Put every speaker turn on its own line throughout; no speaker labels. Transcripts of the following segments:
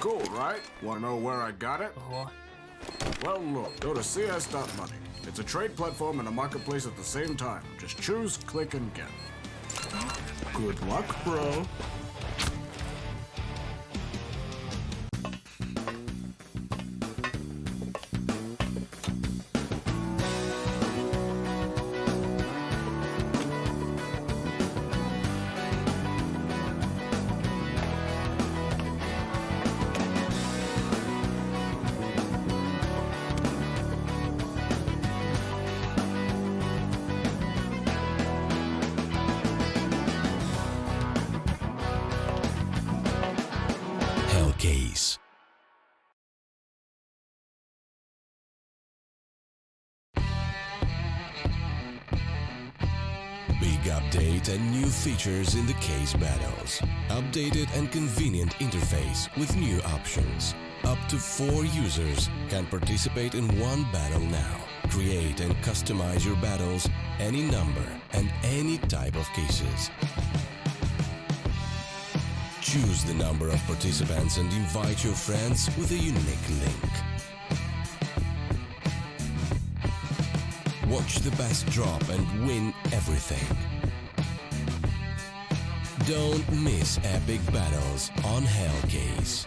cool, right? Want to know where I got it? Well, look, go to cs.money. It's a trade platform and a marketplace at the same time. Just choose, click, and get. Good luck, bro.
Case. Big update and new features in the case battles. Updated and convenient interface with new options. Up to 4 users can participate in one battle now. Create and customize your battles, any number and any type of cases. Choose the number of participants and invite your friends with a unique link. Watch the best drop and win everything. Don't miss epic battles on Hellcase.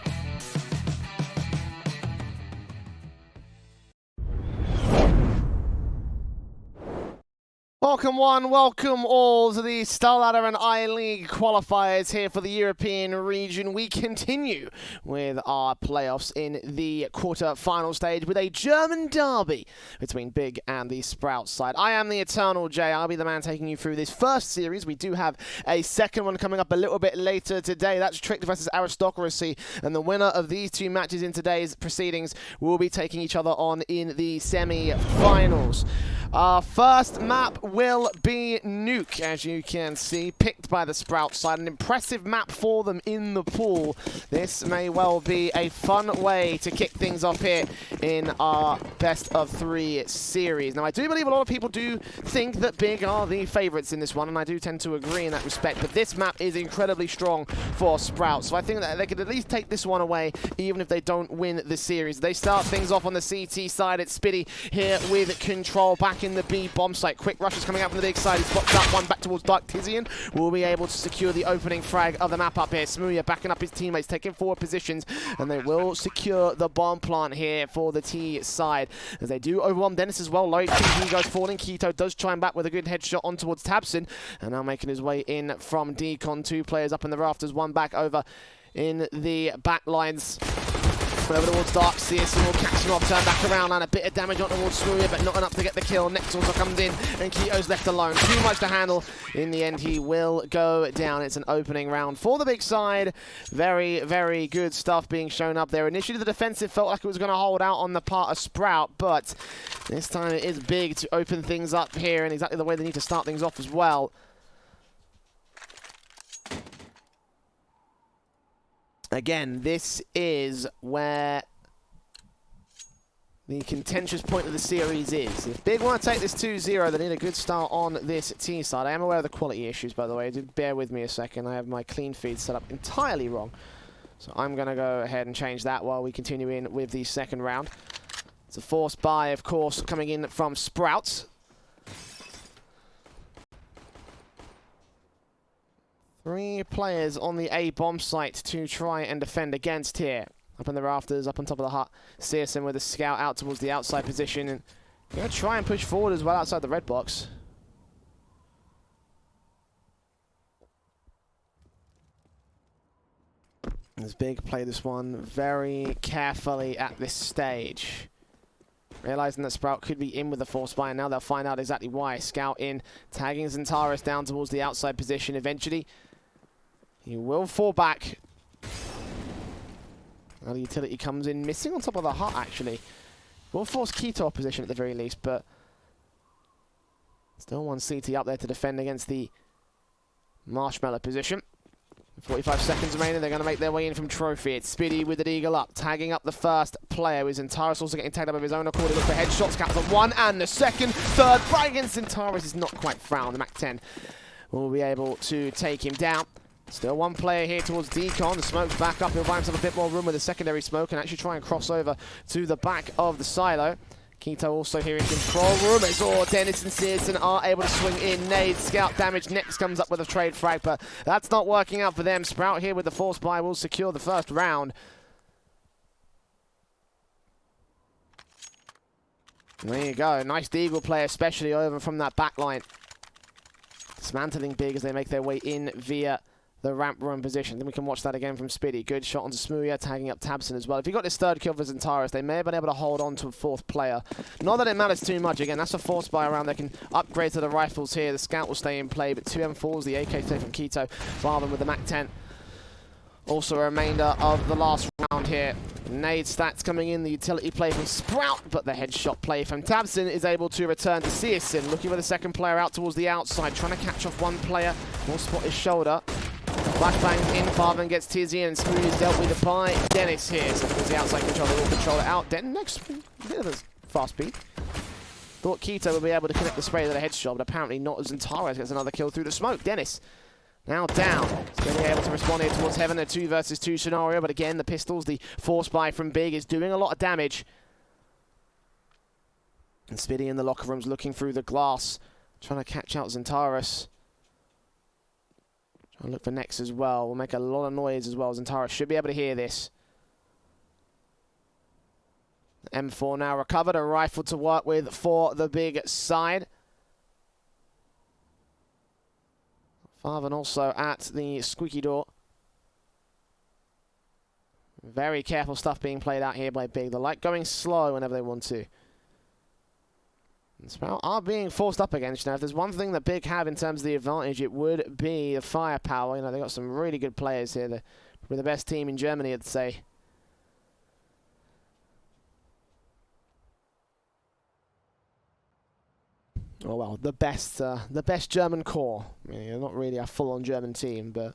Welcome one, welcome all to the Starladder and I-League qualifiers here for the European region. We continue with our playoffs in the quarter-final stage with a German derby between Big and the Sprout side. I am the Eternal J. I'll be the man taking you through this first series. We do have a second one coming up a little bit later today. That's Tricked versus Aristocracy, and the winner of these 2 matches in today's proceedings will be taking each other on in the semi-finals. Our first map will be Nuke, as you can see, picked by the Sprout side. An impressive map for them in the pool. This may well be a fun way to kick things off here in our best of 3 series. Now, I do believe a lot of people do think that Big are the favorites in this one, and I do tend to agree in that respect, but this map is incredibly strong for Sprout, so I think that they could at least take this one away, even if they don't win the series. They start things off on the CT side. It's Spitty here with control back in the B bomb site. Quick rushes coming out from the big side. He spots that one back towards Dark Tizian. Will be able to secure the opening frag of the map up here. Smooya backing up his teammates, taking forward positions, and they will secure the bomb plant here for the T side. As they do overwhelm Dennis as well. Low he goes falling. Keto does chime back with a good headshot on towards Tabson, and now making his way in from Decon. 2 players up in the rafters, 1 back over in the back lines. Over towards Dark Searson will catch him off, turn back around, and a bit of damage on towards Smooya, but not enough to get the kill. Next also comes in, and Keto's left alone. Too much to handle. In the end, he will go down. It's an opening round for the Big side. Very, very good stuff being shown up there. Initially, the defensive felt like it was going to hold out on the part of Sprout, but this time it is Big to open things up here, and exactly the way they need to start things off as well. Again, this is where the contentious point of the series is. If Big want to take this 2-0, they need a good start on this T side. I am aware of the quality issues, by the way. Do bear with me a second. I have my clean feed set up entirely wrong. So I'm going to go ahead and change that while we continue in with the second round. It's a forced buy, of course, coming in from Sprouts. 3 players on the A bomb site to try and defend against here. Up in the rafters, up on top of the hut. Searson with a scout out towards the outside position. And going to try and push forward as well outside the red box. As Big play this one very carefully at this stage. Realizing that Sprout could be in with the force buy, and now they'll find out exactly why. Scout in, tagging Xantares down towards the outside position. Eventually, he will fall back. Now the utility comes in, missing on top of the hut, actually. Will force Keto off position at the very least, but still 1 CT up there to defend against the Marshmallow position. 45 seconds remaining, they're going to make their way in from Trophy. It's Spitty with the Eagle up, tagging up the first player. With Xantares also getting tagged up of his own accord. He looks for headshots, caps on 1 and the second. Third frag against Xantares is not quite found. The Mac 10 will be able to take him down. Still one player here towards Decon. The smoke's back up. He'll buy himself a bit more room with a secondary smoke and actually try and cross over to the back of the silo. Keto also here in control room. It's all Dennis and Searson are able to swing in. Nade, scout damage. Next comes up with a trade frag, but that's not working out for them. Sprout here with the force buy will secure the first round. And there you go. Nice Deagle play, especially over from that back line. Dismantling Big as they make their way in via the ramp run position. Then we can watch that again from Spiddy. Good shot onto Smooya, tagging up Tabson as well. If he got this third kill for Zentaris, they may have been able to hold on to a fourth player. Not that it matters too much. Again, that's a force buy around. They can upgrade to the rifles here. The scout will stay in play, but 2 M4s, the AK stay from Keto. Farman with the Mac 10. Also a remainder of the last round here. Nade stats coming in, the utility play from Sprout, but the headshot play from Tabson is able to return to Searson. Looking for the second player out towards the outside, trying to catch off one player. Will spot his shoulder. Flashbang in, Farman gets Tizzy and Smooth is dealt with by Dennis here. So towards the outside controller, will control it out. Den next, bit of a fast speed. Thought Keto would be able to connect the spray with a headshot, but apparently not, as Zentaris gets another kill through the smoke. Dennis now down. He's going to be able to respond here towards Heaven. A 2 versus 2 scenario, but again, the pistols, the force buy from Big is doing a lot of damage. And Spiddy in the locker room's looking through the glass, trying to catch out Zentaris. Trying to look for Nex as well. We'll make a lot of noise as well. Zentaris should be able to hear this. M4 now recovered. A rifle to work with for the Big side. Farvan also at the squeaky door. Very careful stuff being played out here by Big. They like going slow whenever they want to. And Sprout are being forced up against. Now, if there's one thing that Big have in terms of the advantage, it would be the firepower. You know, they've got some really good players here. They're probably the best team in Germany, I'd say. Oh well, the best German core. I mean, they're not really a full-on German team, but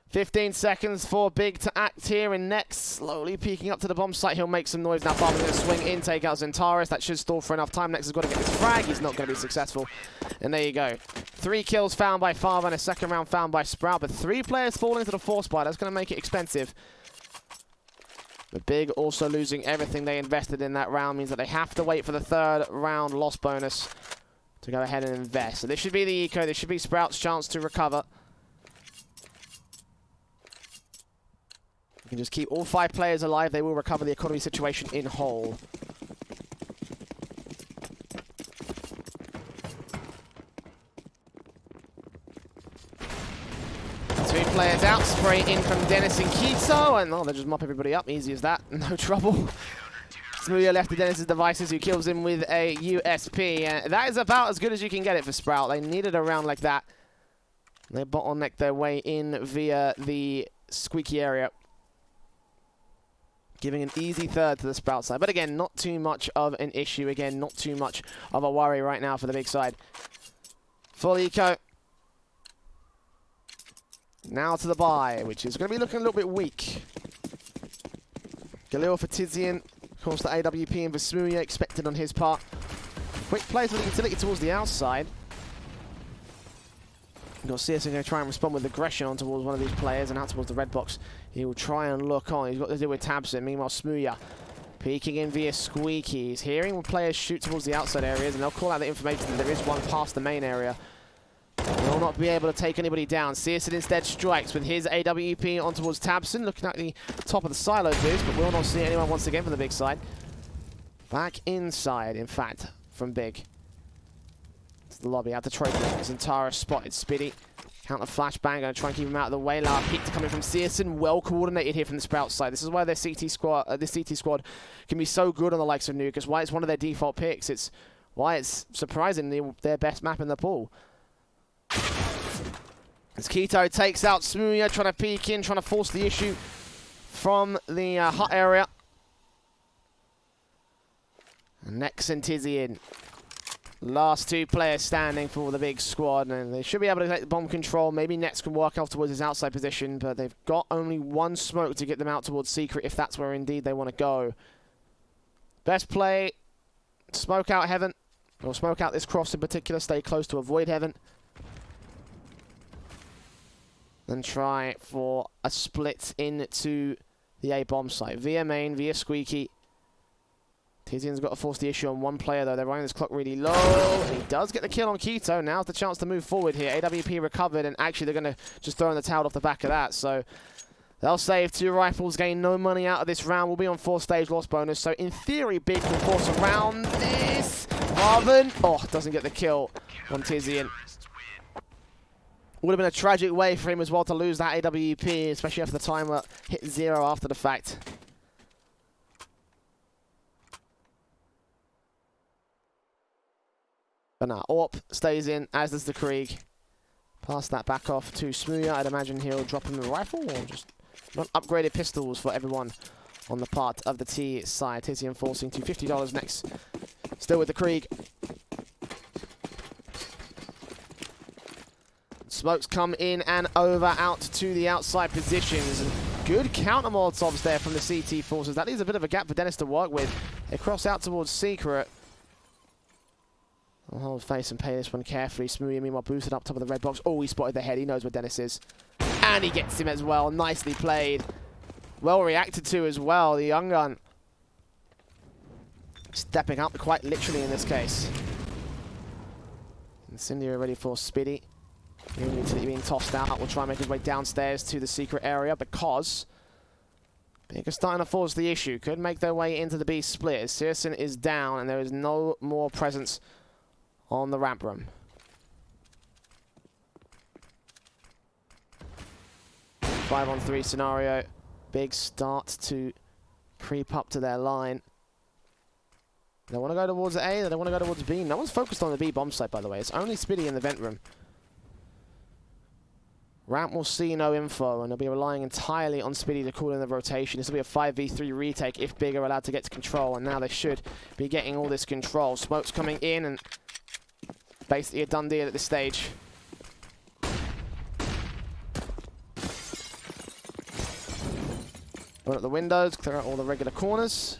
15 seconds for Big to act here, and Next slowly peeking up to the bomb site. He'll make some noise now. Farman's going to swing in, take out Zentaris. That should stall for enough time. Next has got to get this frag. He's not going to be successful. And there you go. 3 kills found by Farvan, a second round found by Sprout, but 3 players falling to the force buy. That's going to make it expensive. But Big also losing everything they invested in that round means that they have to wait for the third round loss bonus to go ahead and invest. So this should be the eco. This should be Sprout's chance to recover. You can just keep all 5 players alive. They will recover the economy situation in whole. Players out, spray in from Dennis and Keto, and they just mop everybody up, easy as that, no trouble. Smooya left to Dennis's devices, who kills him with a USP. That is about as good as you can get it for Sprout. They needed a round like that. They bottlenecked their way in via the squeaky area, giving an easy third to the Sprout side. But again, not too much of an issue. Again, not too much of a worry right now for the Big side. Full eco. Now to the buy, which is going to be looking a little bit weak. Galil for Tizian. Of course, the AWP and Vesmuya expected on his part. Quick play for the utility towards the outside. You've got Searson going to try and respond with aggression on towards one of these players, and out towards the red box. He will try and look on. He's got to deal with Tabson. Meanwhile, Smooya peeking in via Squeaky. He's hearing players shoot towards the outside areas, and they'll call out the information that there is one past the main area. Will not be able to take anybody down. Searson instead strikes with his AWP on towards Tabson, looking at the top of the silo boost, but will not see anyone once again from the Big side. Back inside, in fact, from Big. To the lobby, out to trophy. Zentaris spotted Spiddy. Counter flashbang, going to try and keep him out of the way. Now peek coming from Searson, well coordinated here from the Sprout side. This is why their CT squad, this CT squad can be so good on the likes of Nuke. It's why it's one of their default picks. It's why it's surprisingly their best map in the pool. As Keto takes out Smooya, trying to peek in, trying to force the issue from the hut area. And Nex and Tizzy in. Last 2 players standing for the Big squad, and they should be able to take the bomb control. Maybe Nex can work off towards his outside position, but they've got only 1 smoke to get them out towards Secret if that's where indeed they want to go. Best play, smoke out Heaven, or smoke out this cross in particular, stay close to avoid Heaven. and try for a split into the A bomb site. Via main, via Squeaky. Tizian's got to force the issue on one player, though. They're running this clock really low. And he does get the kill on Keto. Now's the chance to move forward here. AWP recovered, and actually they're going to just throw in the towel off the back of that. So they'll save 2 rifles, gain no money out of this round. We'll be on 4-stage loss bonus. So in theory, Big will force around this. Marvin, doesn't get the kill on Tizian. Would have been a tragic way for him as well to lose that AWP, especially after the timer hit 0 after the fact. But now, Orp stays in, as does the Krieg. Pass that back off to Smooya. I'd imagine he'll drop him a rifle or just not upgraded pistols for everyone on the part of the T side. Tizian forcing to $50 next. Still with the Krieg. Smokes come in and over out to the outside positions. And good counter Molotovs there from the CT forces. That leaves a bit of a gap for Dennis to work with. They cross out towards Secret. I'll hold face and pay this one carefully. Smoothie, meanwhile, boosted up top of the red box. Oh, he spotted the head. He knows where Dennis is. And he gets him as well. Nicely played. Well reacted to as well. The young gun stepping up quite literally in this case. Incendiary ready for Spiddy. Being tossed out. Will try and make his way downstairs to the secret area because Big is starting to force the issue. Could make their way into the B split. Searson is down and there is no more presence on the ramp room. 5-on-3 scenario. Big start to creep up to their line. They want to go towards A, they want to go towards B. No one's focused on the B bomb site, by the way. It's only Spiddy in the vent room. Ramp will see no info, and they'll be relying entirely on Spiddy to call in the rotation. This will be a 5v3 retake if Big are allowed to get to control, and now they should be getting all this control. Smoke's coming in, and basically a done deal at this stage. Open up the windows, clear out all the regular corners.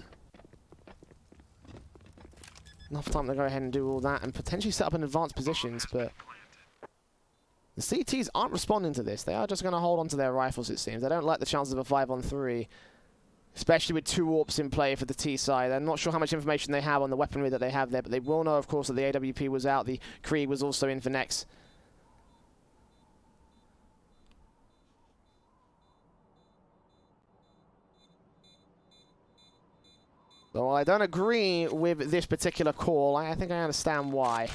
Enough time to go ahead and do all that and potentially set up in advanced positions, but the CTs aren't responding to this. They are just going to hold on to their rifles, it seems. They don't like the chances of a 5-on-3, especially with 2 AWPs in play for the T side. I'm not sure how much information they have on the weaponry that they have there, but they will know, of course, that the AWP was out. The Krieg was also in for next. So while I don't agree with this particular call, I think I understand why.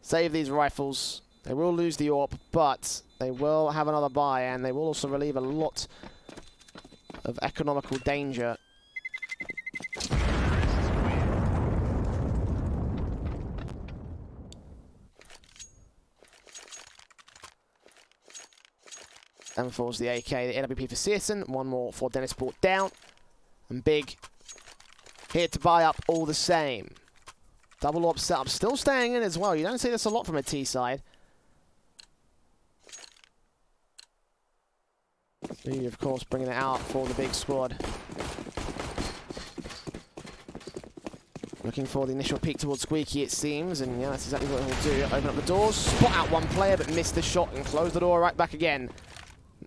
Save these rifles. They will lose the AWP, but they will have another buy, and they will also relieve a lot of economical danger. And falls the AK, the AWP for Searson. One more for Dennis brought down. And Big here to buy up all the same. Double AWP setup still staying in as well. You don't see this a lot from a T side. So of course, bringing it out for the Big squad. Looking for the initial peek towards Squeaky, it seems. And yeah, that's exactly what he'll do. Open up the doors, spot out one player, but missed the shot and close the door right back again.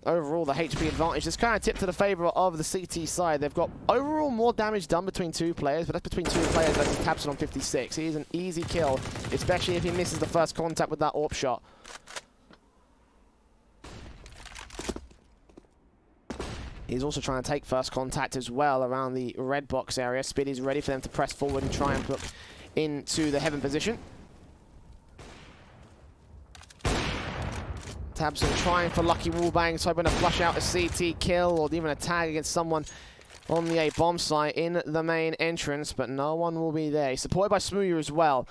Overall, the HP advantage is kind of tipped to the favor of the CT side. They've got overall more damage done between 2 players, but that's between 2 players versus Tabson on 56. He is an easy kill, especially if he misses the first contact with that AWP shot. He's also trying to take first contact as well around the red box area. Spiddy's ready for them to press forward and try and look into the heaven position. Tabson trying for lucky wallbangs, hoping to flush out a CT kill or even a tag against someone on the A bomb site in the main entrance, but no one will be there. He's supported by Smooya as well.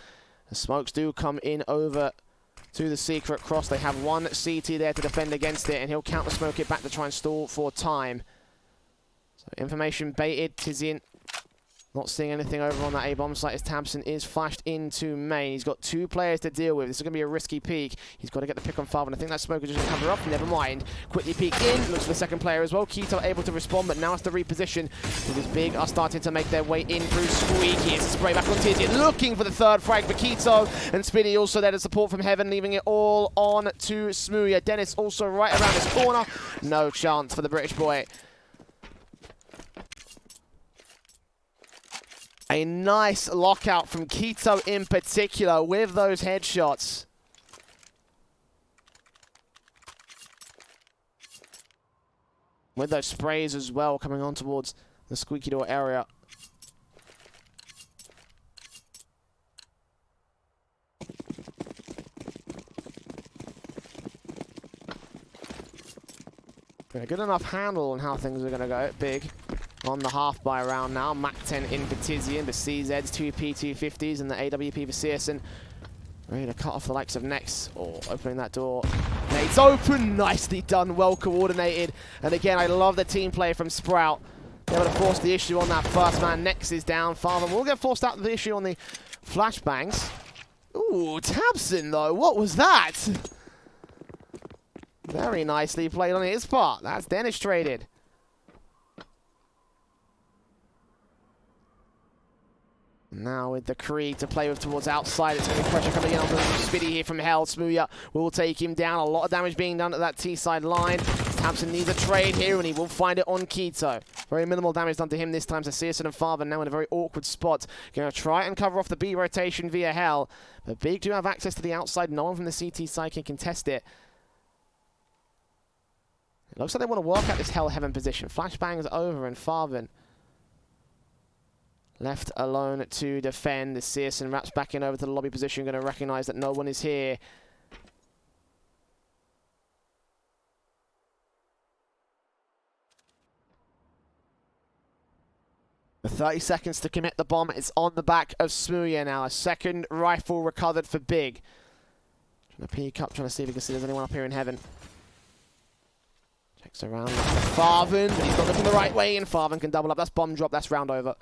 The smokes do come in over to the secret cross. They have one CT there to defend against it, and he'll counter smoke it back to try and stall for time. So information baited. Tizian Not seeing anything over on that A-bomb site as Tabson is flashed into main. He's got 2 players to deal with. This is going to be a risky peek. He's got to get the pick on Farvan. I think that smoke is just going to cover up. Never mind. Quickly peek in. Looks for the second player as well. Keto able to respond, but now has to reposition. Because Big are starting to make their way in through Squeaky. It's a spray back on Tizian. Looking for the 3rd frag for Keto. And Spinny also there to support from Heaven, leaving it all on to Smooya. Dennis also right around this corner. No chance for the British boy. A nice lockout from Keto in particular with those headshots. With those sprays as well coming on towards the squeaky door area. A good enough handle on how things are going to go. Big on the half by round now. Mac 10 in for Tizian, the CZs, 2 P250s, and the AWP for Searson. Ready to cut off the likes of Nex, or opening that door. Nate's open, nicely done, well coordinated. And again, I love the team play from Sprout. They're able to force the issue on that first man. Nex is down, Farvan will get forced out of the issue on the flashbangs. Ooh, Tabson though, what was that? Very nicely played on his part. That's demonstrated. Now with the Krieg to play with towards outside, it's going to be pressure coming in on the Spitty here from Hell. Smooya will take him down. A lot of damage being done at that T-side line. Tabson needs a trade here, and he will find it on Keto. Very minimal damage done to him this time. So Searson and Farvan now in a very awkward spot. Going to try and cover off the B rotation via Hell. But Big do have access to the outside. No one from the CT side can contest it. It looks like they want to work out this Hell Heaven position. Flashbangs over, and Farvan left alone to defend. Searson wraps back in over to the lobby position, going to recognize that no one is here. The 30 seconds to commit the bomb. It's on the back of Smooya now. A second rifle recovered for Big. Trying to peek up, trying to see if he can see there's anyone up here in Heaven. Checks around. Farvan, but he's not looking the right way, and Farvan can double up. That's bomb drop. That's round over.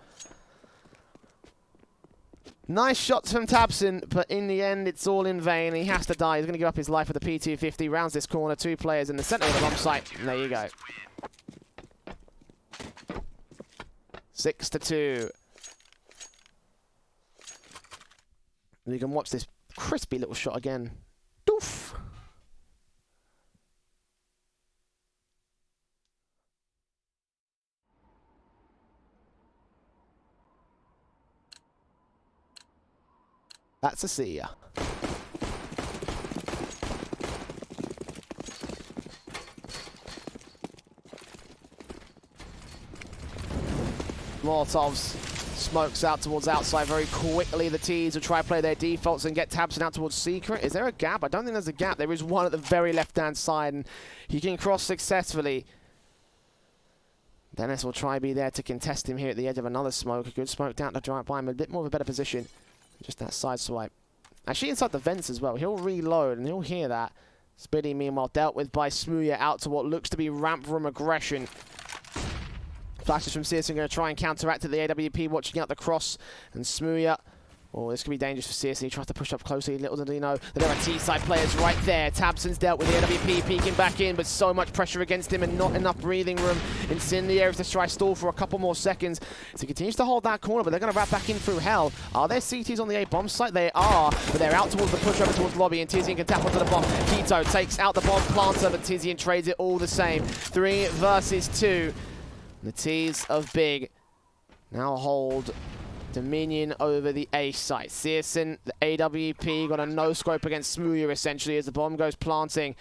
Nice shots from Tabson, but in the end, it's all in vain. He has to die. He's going to give up his life with the P250. Rounds this corner. 2 players in the center of the bomb site. And there you go. 6-2. You can watch this crispy little shot again. Doof. That's a see ya. Molotovs smokes out towards outside very quickly. The T's will try to play their defaults and get Tabson out towards Secret. Is there a gap? I don't think there's a gap. There is one at the very left-hand side, and he can cross successfully. Dennis will try to be there to contest him here at the edge of another smoke. A good smoke down to drive by him. A bit more of a better position. Just that side swipe. Actually inside the vents as well. He'll reload and he'll hear that. Spitty, meanwhile, dealt with by Smooya out to what looks to be ramp room aggression. Flashes from Searson going to try and counteract at the AWP, watching out the cross. And Smooya, oh, this could be dangerous for Searson. He tries to push up closely. Little did he know that there are T-side players right there. Tabson's dealt with the AWP, peeking back in, but so much pressure against him and not enough breathing room. Incendiaries to try stall for a couple more seconds. So he continues to hold that corner, but they're going to wrap back in through Hell. Are there CTs on the A-bomb site? They are, but they're out towards the push over towards lobby, and Tizian can tap onto the bomb. Keto takes out the bomb planter, but Tizian trades it all the same. 3 versus 2. The T's of Big now hold dominion over the A site. Searson, the AWP, got a no-scope against Smooya essentially as the bomb goes planting.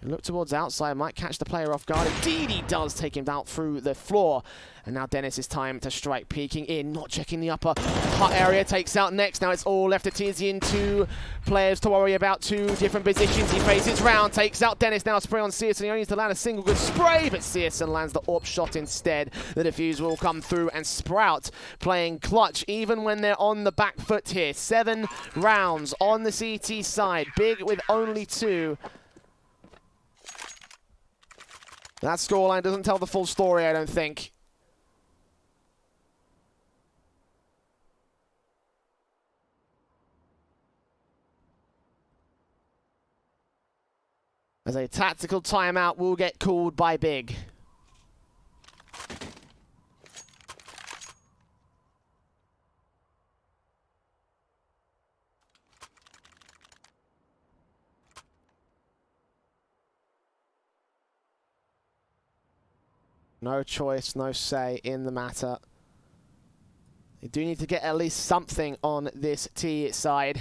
Look towards outside, might catch the player off guard. Indeed he does, take him out through the floor. And now Dennis is time to strike, peeking in, not checking the upper hut area, takes out Next. Now it's all left to Tizian, 2 players to worry about, 2 different positions. He faces round, takes out Dennis, now spray on Searson. He only needs to land a single good spray, but Searson lands the AWP shot instead. The defuse will come through, and Sprout playing clutch even when they're on the back foot here. 7 rounds on the CT side, Big with only 2. That scoreline doesn't tell the full story, I don't think. As a tactical timeout will get called by Big. No choice, no say in the matter. They do need to get at least something on this T side.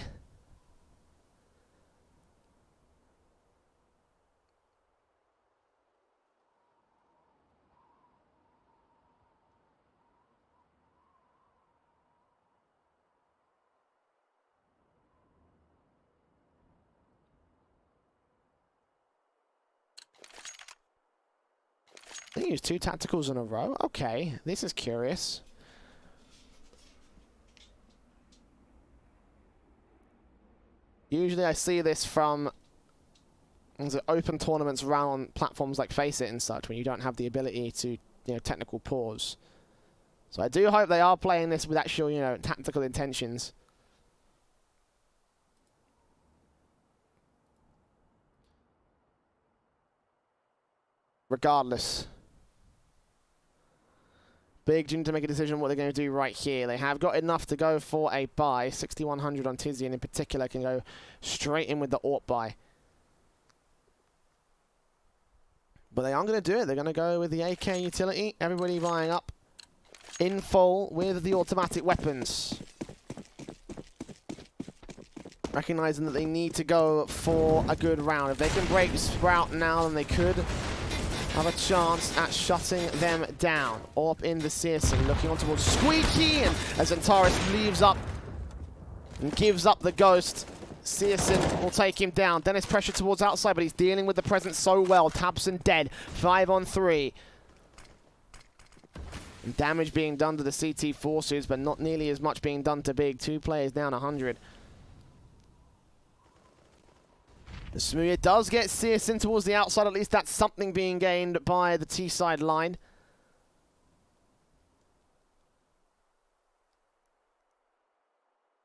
They used 2 tacticals in a row. Okay, this is curious. Usually I see this from the open tournaments run on platforms like Face It and such, when you don't have the ability to, technical pause. So I do hope they are playing this with actual, tactical intentions. Regardless. Big do need to make a decision on what they're going to do right here. They have got enough to go for a buy. 6,100 on Tizian in particular can go straight in with the AWP buy. But they aren't going to do it. They're going to go with the AK utility. Everybody buying up in full with the automatic weapons. Recognizing that they need to go for a good round. If they can break Sprout now, then they could have a chance at shutting them down. Up in the Searson, looking on towards Squeaky, and as Antares leaves up and gives up the ghost, Searson will take him down. Dennis pressure towards outside, but he's dealing with the presence so well. Tabson dead, 5 on 3. And damage being done to the CT forces, but not nearly as much being done to Big. 2 players down 100. The Smooya does get Searson towards the outside. At least that's something being gained by the T-side line.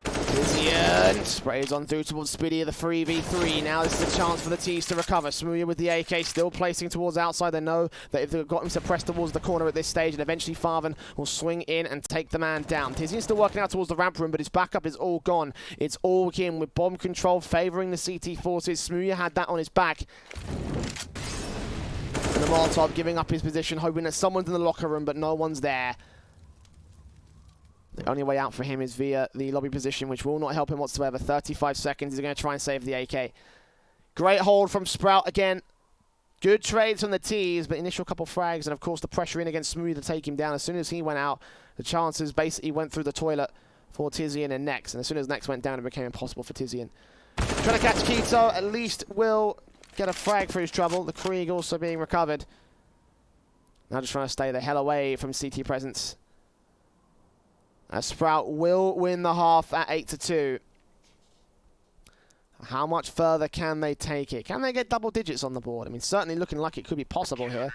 Tizian sprays on through towards Spiddy of the 3v3. Now this is a chance for the T's to recover. Smooya with the AK still placing towards outside. They know that if they've got him suppressed towards the corner at this stage, and eventually Farven will swing in and take the man down. Tizian's still working out towards the ramp room, but his backup is all gone. It's all him with bomb control favouring the CT forces. Smooya had that on his back. And the Molotov giving up his position, hoping that someone's in the locker room, but no one's there. The only way out for him is via the lobby position, which will not help him whatsoever. 35 seconds. He's going to try and save the AK. Great hold from Sprout again. Good trades from the T's, but initial couple frags, and of course the pressure in against Smooth to take him down. As soon as he went out, the chances basically went through the toilet for Tizian and Nex. And as soon as Nex went down, it became impossible for Tizian. Trying to catch Keto, at least will get a frag for his trouble. The Krieg also being recovered. Now just trying to stay the hell away from CT presence. Sprout will win the half at 8-2. How much further can they take it? Can they get double digits on the board? I mean, certainly looking like it could be possible here.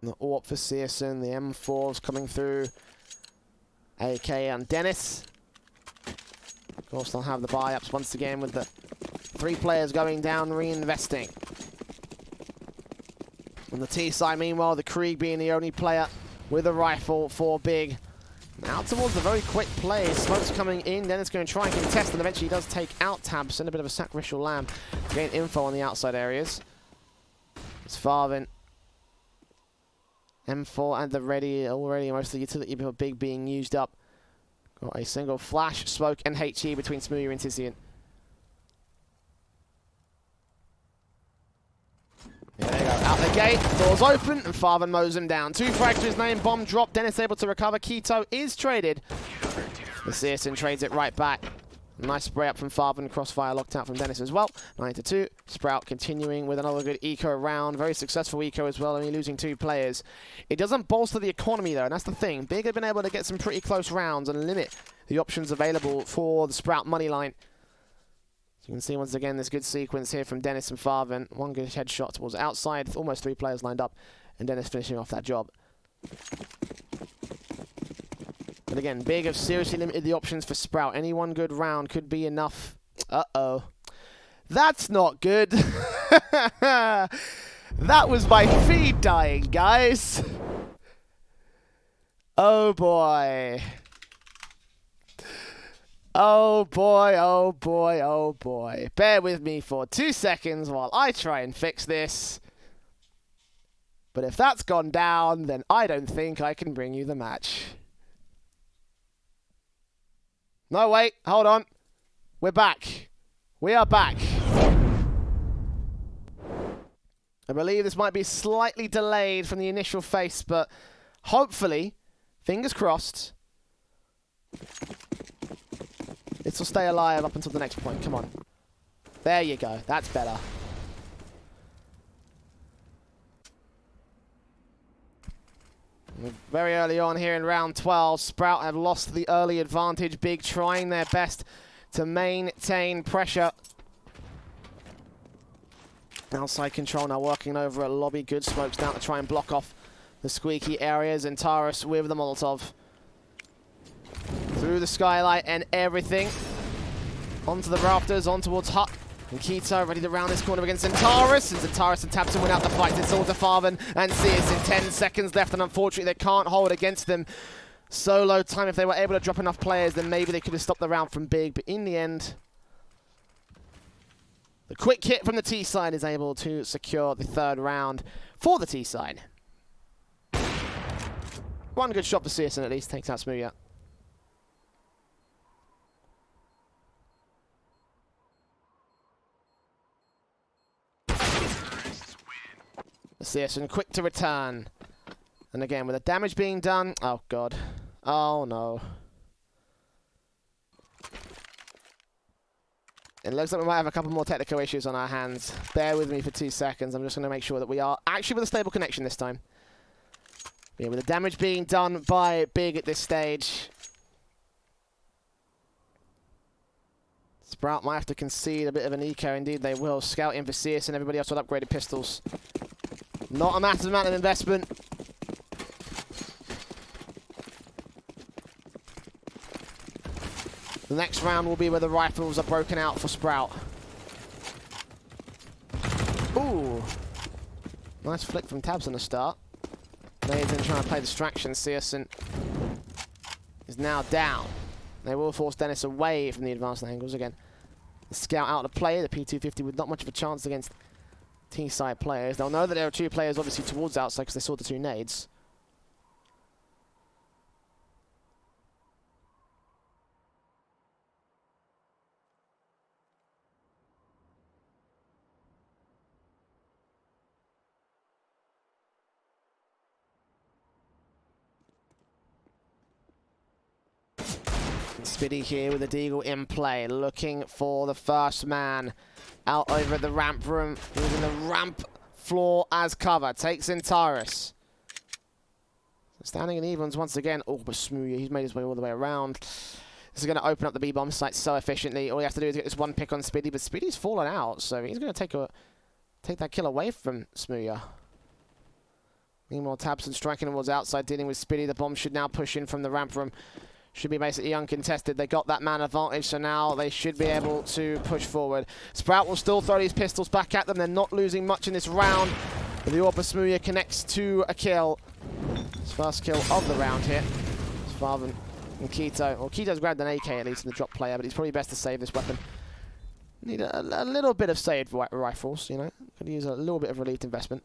The AWP for Searson, the M4's coming through. AK and Dennis. Of course, they'll have the buy-ups once again with the 3 players going down, reinvesting. On the T side, meanwhile, the Krieg being the only player with a rifle for Big. Now towards the very quick play. Smoke's coming in. Dennis going to try and contest, and eventually he does take out Tabson. A bit of a sacrificial lamb to gain info on the outside areas. It's Farvin. M4 and the ready already. Most of the utility of Big being used up. Got a single flash, smoke, and HE between Smooya and Tizian. There they go. Out the gate. Doors open, and Farven mows him down. 2 frags to his name. Bomb drop. Dennis able to recover. Keto is traded. The Searson trades it right back. Nice spray up from Farven. Crossfire locked out from Dennis as well. 9-2. Sprout continuing with another good eco round. Very successful eco as well, only losing 2 players. It doesn't bolster the economy though, and that's the thing. Big have been able to get some pretty close rounds and limit the options available for the Sprout money line. So you can see once again this good sequence here from Dennis and Farvan. One good headshot towards outside, almost 3 players lined up, and Dennis finishing off that job. But again, Big have seriously limited the options for Sprout. Any one good round could be enough. Uh-oh. That's not good. That was my feed dying, guys. Oh boy. Oh boy, oh boy, oh boy. Bear with me for 2 seconds while I try and fix this. But if that's gone down, then I don't think I can bring you the match. No, wait, hold on. We're back. We are back. I believe this might be slightly delayed from the initial face, but hopefully, fingers crossed, this will stay alive up until the next point. Come on. There you go. That's better. Very early on here in round 12, Sprout have lost the early advantage. Big trying their best to maintain pressure. Outside control now working over a lobby. Good smokes down to try and block off the squeaky areas. And Taurus with the Molotov. Through the skylight and everything. Onto the rafters, on towards Hut. And Keto ready to round this corner against Centaurus. And Centaurus and Tabson win out the fight. It's all to Farvan and Sears in 10 seconds left. And unfortunately, they can't hold against them. Solo time. If they were able to drop enough players, then maybe they could have stopped the round from Big. But in the end, the quick hit from the T side is able to secure the 3rd round for the T side. One good shot for Searson at least. Takes out Smooya. Searson quick to return. And again, with the damage being done. Oh, God. Oh, no. It looks like we might have a couple more technical issues on our hands. Bear with me for 2 seconds. I'm just going to make sure that we are actually with a stable connection this time. Yeah, with the damage being done by Big at this stage. Sprout might have to concede a bit of an eco. Indeed, they will. Scout in for Sears and everybody else with upgraded pistols. Not a massive amount of investment. The next round will be where the rifles are broken out for Sprout. Ooh. Nice flick from Tabs on the start. They've been trying to play distraction. Searson is now down. They will force Dennis away from the advanced angles again. The Scout out to play. The P250 with not much of a chance against T-side players. They'll know that there are 2 players obviously towards outside because they saw the 2 nades. Spiddy here with a Deagle in play, looking for the first man out over at the ramp room, using the ramp floor as cover. Takes in Taurus. Standing in evens once again. Oh, but Smooya, he's made his way all the way around. This is going to open up the B-bomb site so efficiently. All you have to do is get this one pick on Spiddy, but Spiddy's fallen out, so he's going to take that kill away from Smooya. Meanwhile, Tabson striking towards outside, dealing with Spiddy. The bomb should now push in from the ramp room. Should be basically uncontested. They got that man advantage, so now they should be able to push forward. Sprout will still throw these pistols back at them. They're not losing much in this round. But the Orpa Smooya connects to a kill. His first kill of the round here. It's Farvan and Keto. Well, Keto's grabbed an AK at least in the drop player, but he's probably best to save this weapon. Need a little bit of saved rifles, you know. Could use a little bit of relief investment.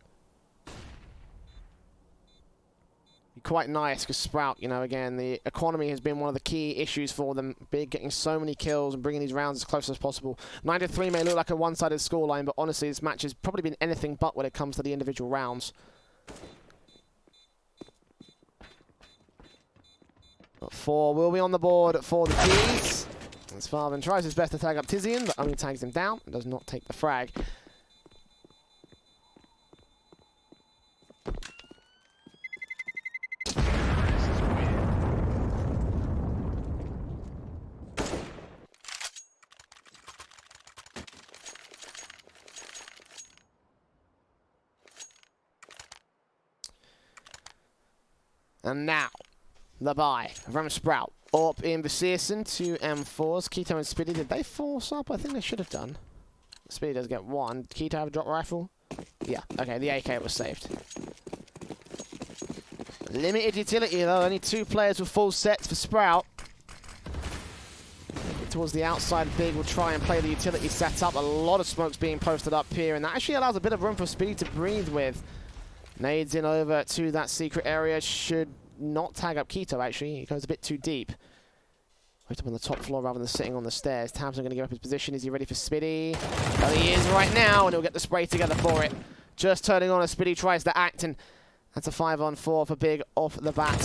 Quite nice because Sprout, you know, again, the economy has been one of the key issues for them. Big getting so many kills and bringing these rounds as close as possible. 9-3 may look like a one-sided scoreline, but honestly, this match has probably been anything but when it comes to the individual rounds. But 4 will be on the board for the Keys. As Farvan tries his best to tag up Tizian, but only tags him down and does not take the frag. And now, the buy from Sprout. Up in Searson, 2 M4s. Keto and Spiddy, did they force up? I think they should have done. Spiddy does get 1. Keto have a drop rifle? Yeah, okay, the AK was saved. Limited utility though, only 2 players with full sets for Sprout. Towards the outside, Big will try and play the utility setup. A lot of smokes being posted up here, and that actually allows a bit of room for Spiddy to breathe with. Nades in over to that secret area. Should not tag up Keto, actually. He goes a bit too deep. Right up on the top floor rather than sitting on the stairs. Tabs are going to give up his position. Is he ready for Spiddy? Well, he is right now, and he'll get the spray together for it. Just turning on as Spiddy tries to act, and that's a 5-on-4 for Big off the bat.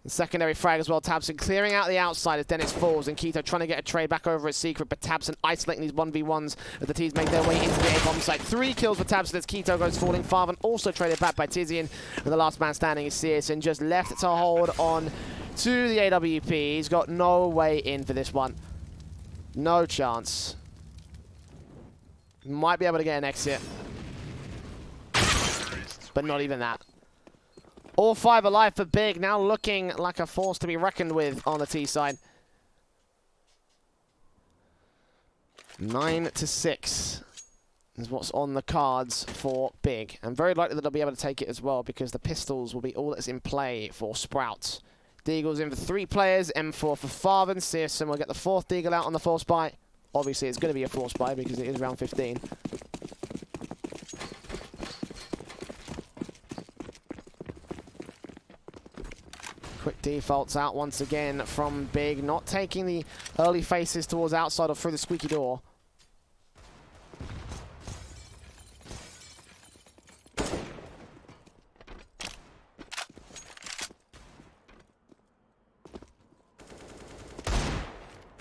The secondary frag as well. Tabson clearing out the outside as Dennis falls, and Keto trying to get a trade back over at Secret, but Tabson isolating these 1v1s as the teams make their way into the A-bomb site. 3 kills for Tabson as Keto goes falling. Farvan also traded back by Tizian, and the last man standing is Searson, just left to hold on to the AWP. He's got no way in for this one. No chance. Might be able to get an exit, but not even that. All 5 alive for Big, now looking like a force to be reckoned with on the T side. 9-6 is what's on the cards for Big. And very likely that they'll be able to take it as well, because the pistols will be all that's in play for Sprout. Deagle's in for 3 players, M4 for Farvan. Searson will get the 4th Deagle out on the force buy. Obviously it's going to be a force buy because it is round 15. Quick defaults out once again from Big, not taking the early faces towards outside or through the squeaky door.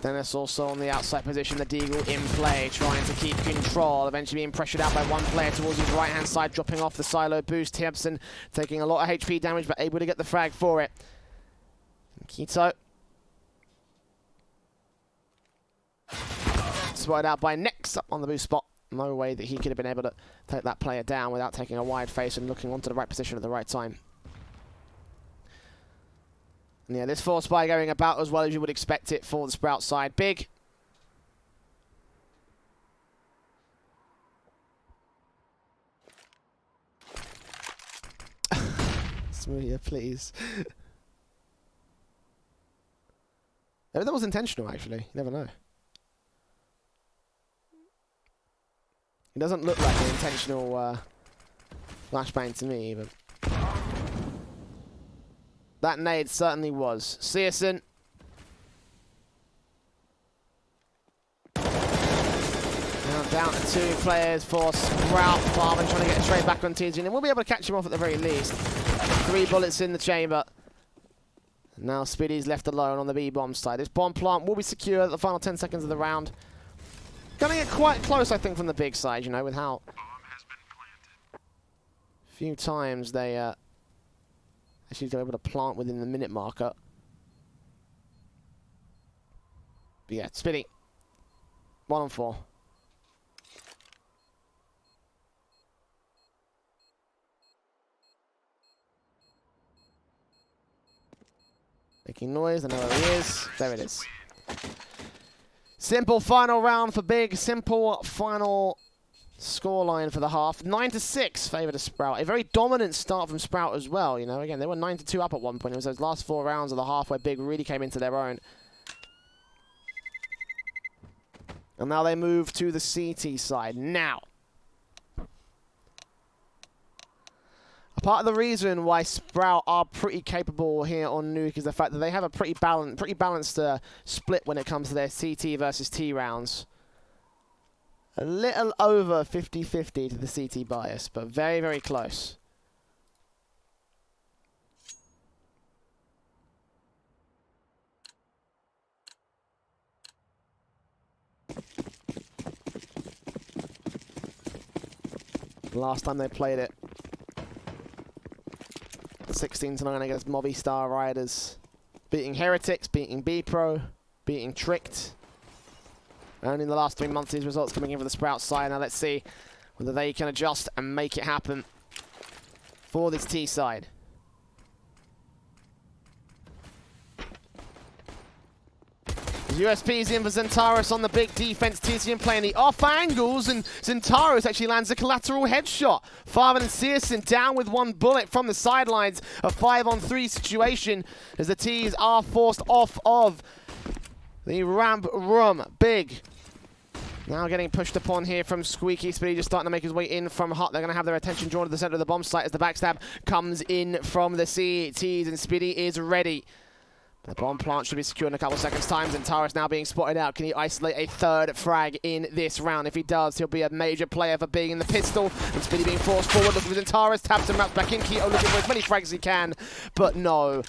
Dennis also on the outside position, the Deagle in play, trying to keep control, eventually being pressured out by 1 player towards his right-hand side, dropping off the silo boost. Tibbson taking a lot of HP damage, but able to get the frag for it. Keto. Spotted out by Nex up on the boost spot. No way that he could have been able to take that player down without taking a wide face and looking onto the right position at the right time. And yeah, this force buy going about as well as you would expect it for the Sprout side. Big. Smoothie, please. Maybe that was intentional, actually. You never know. It doesn't look like an intentional flashbang to me, but that nade certainly was. Searson. Now down to 2 players for Sprout. Farman trying to get a trade back on TG, and we'll be able to catch him off at the very least. 3 bullets in the chamber. Now Spiddy's left alone on the B-bomb side. This bomb plant will be secure at the final 10 seconds of the round. Gonna get quite close, I think, from the Big side, you know, with how few times they actually go able to plant within the minute marker. But yeah, Spiddy. 1-on-4. Making noise, I know where he is. There it is. Simple final round for Big. Simple final scoreline for the half. 9-6 favour to Sprout. A very dominant start from Sprout as well. You know, again, they were 9-2 up at one point. It was those last 4 rounds of the half where Big really came into their own. And now they move to the CT side. Now, a part of the reason why Sprout are pretty capable here on Nuke is the fact that they have a pretty balanced split when it comes to their CT versus T rounds. A little over 50-50 to the CT bias, but very, very close. Last time they played it, 16-9 against Movistar Riders. Beating Heretics, beating B-Pro, beating Tricked. Only in the last 3 months, these results coming in for the Sprout side. Now let's see whether they can adjust and make it happen for this T side. USP's in for Zentaris on the big defense. TCM playing the off angles, and Zentaris actually lands a collateral headshot. Farvan and Searson down with one bullet from the sidelines. A 5-on-3 situation as the T's are forced off of the ramp room. Big. Now getting pushed upon here from Squeaky. Speedy just starting to make his way in from Hot. They're going to have their attention drawn to the center of the bomb site as the backstab comes in from the CTs, and Speedy is ready. The bomb plant should be secured in a couple seconds' time. Zentaris now being spotted out. Can he isolate a third frag in this round? If he does, he'll be a major player for being in the pistol. And Speedy being forced forward. Looking for Zentaris. Taps and wraps back in. Keto looking for as many frags as he can. But no.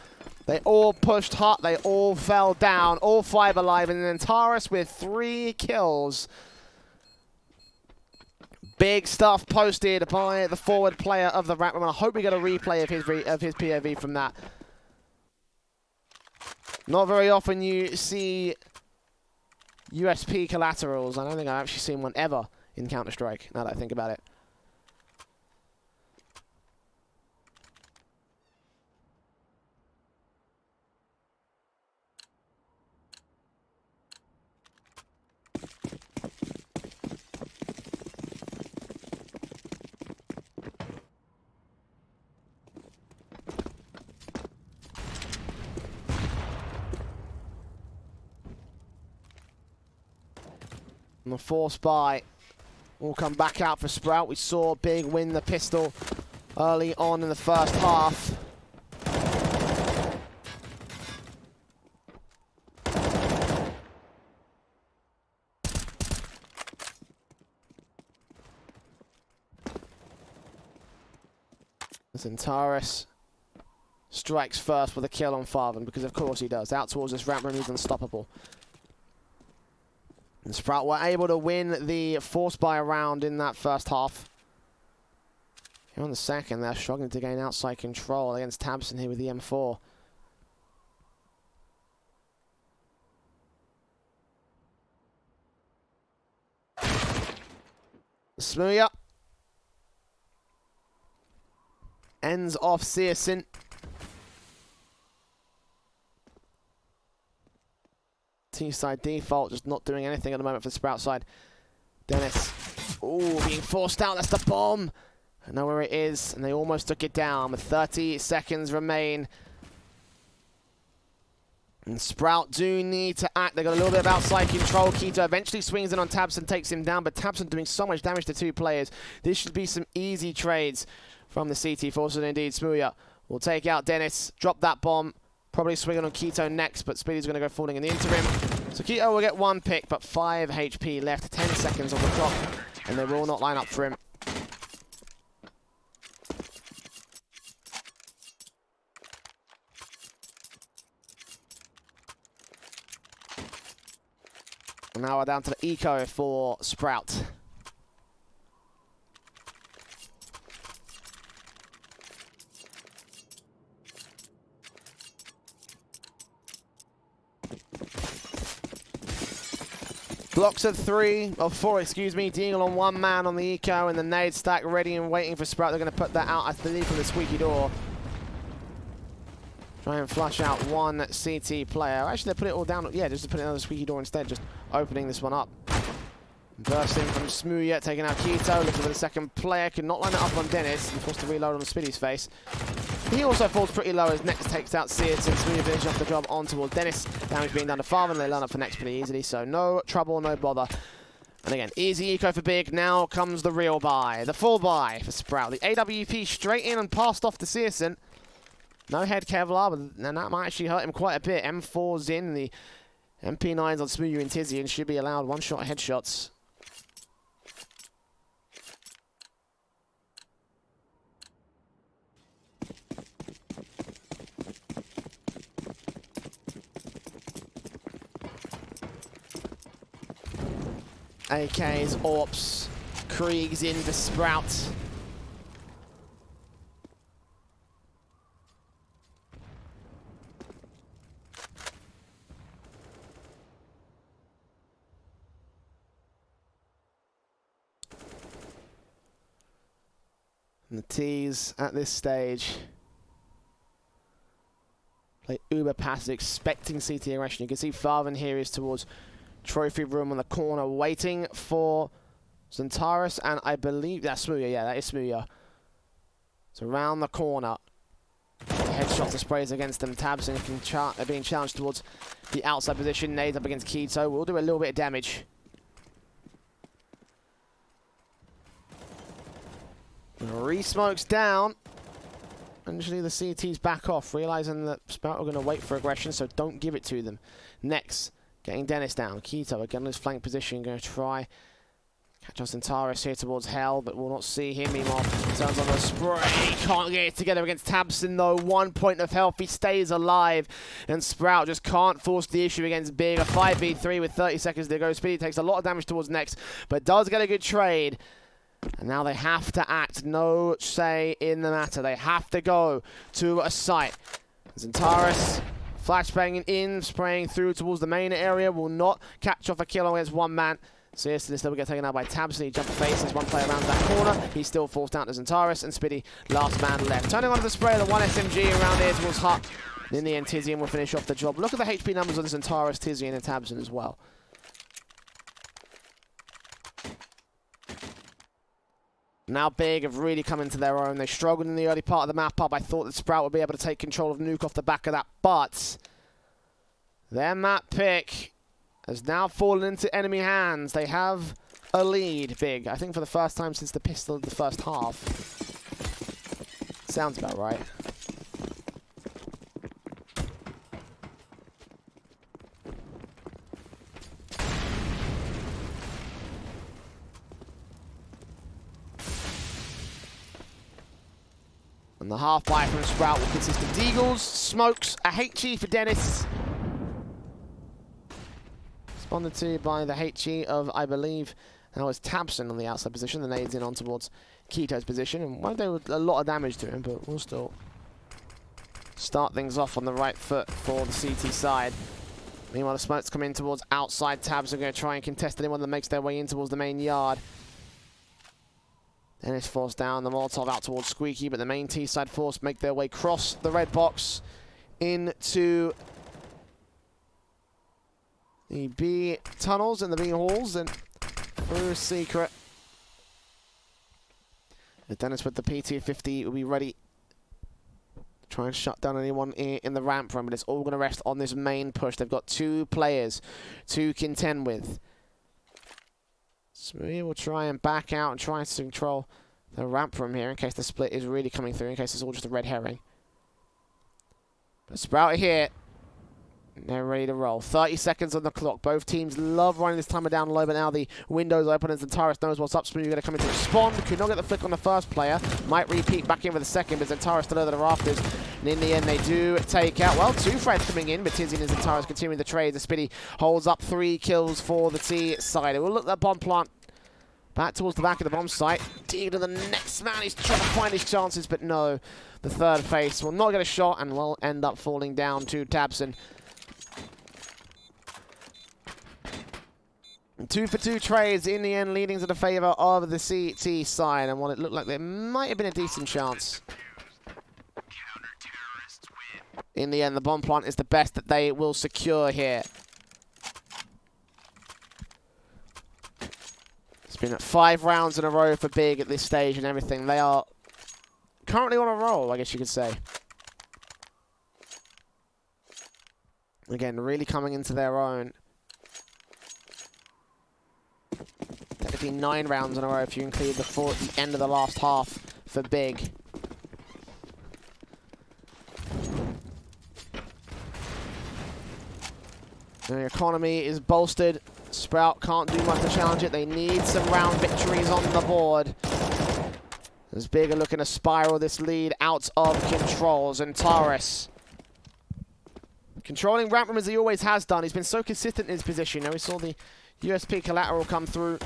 They all pushed hot. They all fell down. All 5 alive. And Zentaris with 3 kills. Big stuff posted by the forward player of the Rat Room. And I hope we get a replay of his POV from that. Not very often you see USP collaterals. I don't think I've actually seen one ever in Counter-Strike, now that I think about it. And the force buy will come back out for Sprout. We saw Big win the pistol early on in the first half. Zentaris strikes first with a kill on Farvan, because of course he does. Out towards this ramp room, he's unstoppable. And Sprout were able to win the force buy round in that first half. Here on the second, they're struggling to gain outside control against Tabson here with the M4. Smooya ends off Searson. T-side default, just not doing anything at the moment for Sprout side. Dennis, ooh, being forced out, that's the bomb. I know where it is, and they almost took it down with 30 seconds remain. And Sprout do need to act. They got a little bit of outside control. Keto eventually swings in on Tabson, takes him down, but Tabson doing so much damage to 2 players. This should be some easy trades from the CT Force, and indeed Smooya will take out Dennis, drop that bomb. Probably swinging on Keto next, but Speedy's going to go falling in the interim. So Keto will get 1 pick, but 5 HP left, 10 seconds on the clock, and they will not line up for him. And now we're down to the eco for Sprout. Blocks of 4, excuse me. Deagle on 1 man on the eco, and the nade stack ready and waiting for Sprout. They're going to put that out, I believe, from the squeaky door. Try and flush out 1 CT player. Actually, they put it all down. Yeah, just to put it on the squeaky door instead. Just opening this one up. Bursting from Smooya, taking out Keto. Looking for the second player. Could not line it up on Dennis. And forced to reload on Speedy's face. He also falls pretty low as Next takes out Sears, and Smooya finishes off the job on towards Dennis. Damage being done to Farvan, and they line up for Next pretty easily, so no trouble, no bother. And again, easy eco for Big. Now comes the real buy, the full buy for Sprout. The AWP straight in and passed off to Searson. No head Kevlar, but and that might actually hurt him quite a bit. M4's in, the MP9's on Smooya and Tizzy, and should be allowed 1-shot headshots. AKs, AWPs, Krieg's in for Sprout. And the T's at this stage Play uber passive, expecting CT aggression. You can see Farvan here is towards trophy room on the corner, waiting for Zentaris, and I believe that's Smooya. Yeah, that is Smooya. It's around the corner. Headshots and sprays against them. Tabs and are being challenged towards the outside position. Nades up against Keto. We'll do a little bit of damage. Re-smokes down. Initially, the CT's back off, realizing that Sprout are going to wait for aggression, so don't give it to them. Next, getting Dennis down. Keto again in his flank position, going to try catch us Zentaris here towards Hell, but we'll not see him. Meanwhile, turns on the spray. Can't get it together against Tabson, though. 1 point of health. He stays alive. And Sprout just can't force the issue against Big. A 5v3 with 30 seconds to go. Speedy takes a lot of damage towards Next, but does get a good trade. And now they have to act. No say in the matter. They have to go to a site. Zentaris flashbanging in, spraying through towards the main area. Will not catch off a kill against one man. Seriously, this will get taken out by Tabson. He jump faces one player around that corner. He's still forced down to Zentaris, and Spiddy, last man left. Turning on the spray, the one SMG around here towards Hut. In the end, Tizian will finish off the job. Look at the HP numbers on Zentaris, Tizian, and Tabson as well. Now Big have really come into their own. They struggled in the early part of the map up. I thought that Sprout would be able to take control of Nuke off the back of that, but their map pick has now fallen into enemy hands. They have a lead, Big. I think for the first time since the pistol of the first half. Sounds about right. And the half-buy from Sprout will consist of Deagles, Smokes, a HE for Dennis. Responded to by the HE of, I believe, that was Tabson on the outside position. The nades in on towards Keto's position. And won't do a lot of damage to him, but we'll still start things off on the right foot for the CT side. Meanwhile, the smokes come in towards outside. Tabs are going to try and contest anyone that makes their way in towards the main yard. Dennis forced down the Molotov out towards Squeaky, but the main T-side force make their way across the red box into the B tunnels and the B halls and through secret. Dennis with the PT-50 will be ready to try and shut down anyone in the ramp room, but it's all going to rest on this main push. They've got 2 players to contend with. Smoothie will try and back out and try to control the ramp from here in case the split is really coming through, in case it's all just a red herring. But Sprout here. They're ready to roll. 30 seconds on the clock. Both teams love running this timer down low, but now the window's open and Zentaris knows what's up. Smoothie going to come in to respond. Could not get the flick on the first player. Might repeat back in with the second, but Zentaris still over the rafters. And in the end, they do take out, well, 2 frags coming in, but Tizian and Zentaris continuing the trade. The Spiddy holds up 3 kills for the T side. It will look that bomb plant back towards the back of the bomb site. Dig to the next man. He's trying to find his chances, but no. The third face will not get a shot and will end up falling down to Tabson. 2 for 2 trades in the end, leading to the favour of the CT side, and while it looked like there might have been a decent chance, in the end, the bomb plant is the best that they will secure here. It's been 5 rounds in a row for Big at this stage and everything. They are currently on a roll, I guess you could say. Again, really coming into their own. Technically 9 rounds in a row if you include the end of the last half for Big. The economy is bolstered. Sprout can't do much to challenge it. They need some round victories on the board. As Big are looking to spiral this lead out of control. Zentaris controlling ramp room as he always has done. He's been so consistent in his position. Now we saw the USP collateral come through.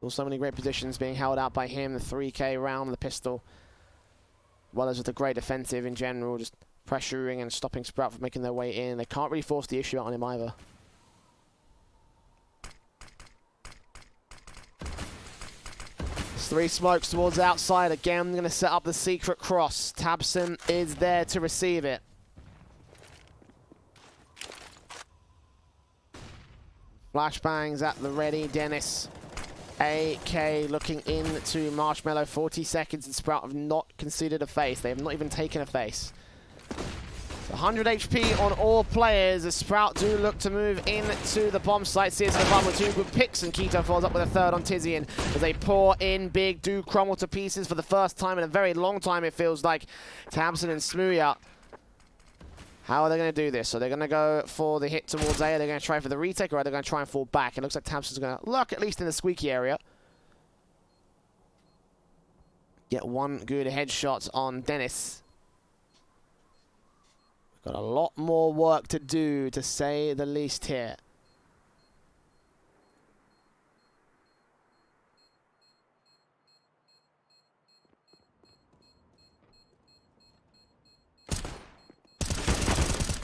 So many great positions being held out by him. The 3K round, the pistol, well as with the great defensive in general, just pressuring and stopping Sprout from making their way in. They can't really force the issue out on him either. 3 smokes towards outside. Again, going to set up the secret cross. Tabson is there to receive it. Flashbangs at the ready. Dennis, AK looking into Marshmallow. 40 seconds and Sprout have not considered a face. They have not even taken a face. 100 HP on all players as Sprout do look to move into the bomb site. Sears in the bomb with 2 good picks, and Keto follows up with a 3rd on Tizian as they pour in big. Do crumble to pieces for the first time in a very long time, it feels like. Tabson and Smooya. How are they going to do this? Are they going to go for the hit towards A? Are they going to try for the retake, or are they going to try and fall back? It looks like Tabson's going to look at least in the squeaky area. Get 1 good headshot on Dennis. Got a lot more work to do, to say the least here.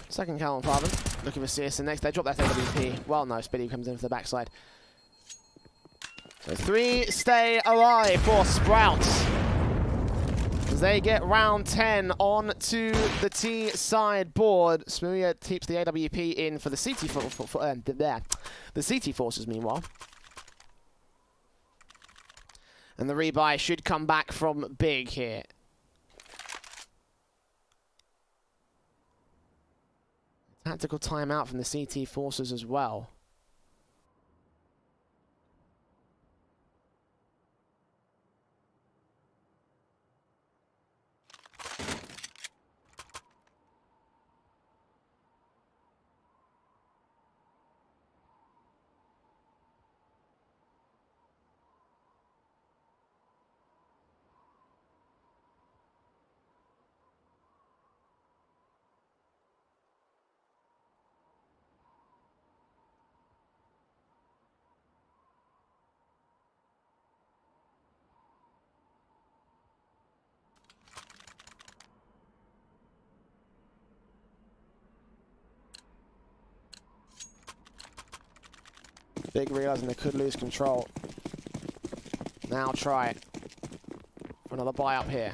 Second kill on Farben. Looking for CS next. They drop that AWP. Well, no, Spiddy comes in for the backside. So 3 stay alive for Sprouts. As they get round 10 on to the T side board. Smooya keeps the AWP in for the CT the CT forces meanwhile. And the rebuy should come back from Big here. Tactical timeout from the CT forces as well. Big realizing they could lose control. Now try it for another buy up here.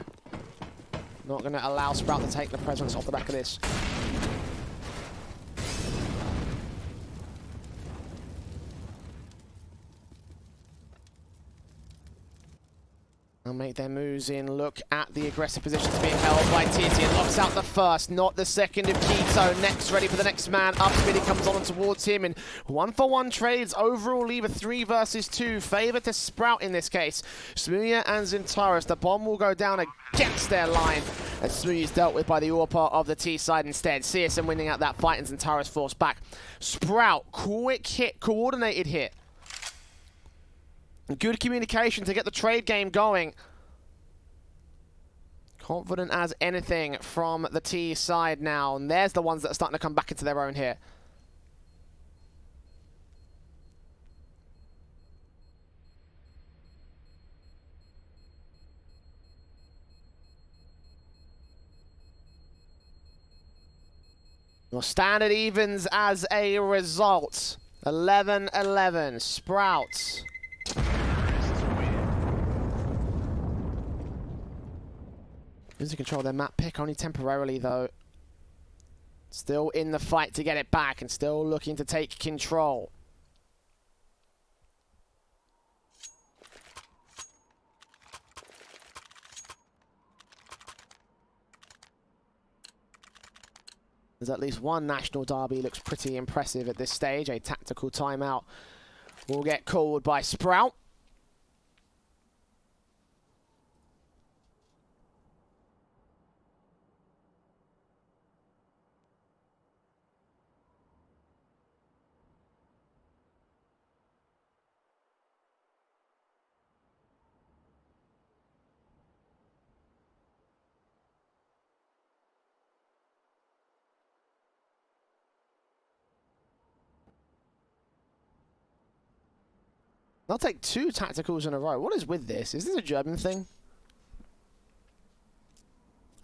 Not going to allow Sprout to take the presence off the back of this. They'll make their moves in. Look at the aggressive positions being held by Tizian. Locks out the first, not the second of Keto. Next, ready for the next man up. Spiddy comes on towards him, and 1-for-1 trades. Overall leave a 3 versus 2. Favor to Sprout in this case. Smooya and Zintaris. The bomb will go down against their line. And Smooya is dealt with by the AWP of the T side instead. CSM winning out that fight, and Zintaris forced back. Sprout, quick hit, coordinated hit. Good communication to get the trade game going. Confident as anything from the T side now. And there's the ones that are starting to come back into their own here. Well, standard evens as a result. 11-11. Sprouts. Losing control of their map pick, only temporarily though. Still in the fight to get it back and still looking to take control. There's at least one national derby, looks pretty impressive at this stage. A tactical timeout will get called by Sprout. They'll take 2 tacticals in a row. What is with this? Is this a German thing?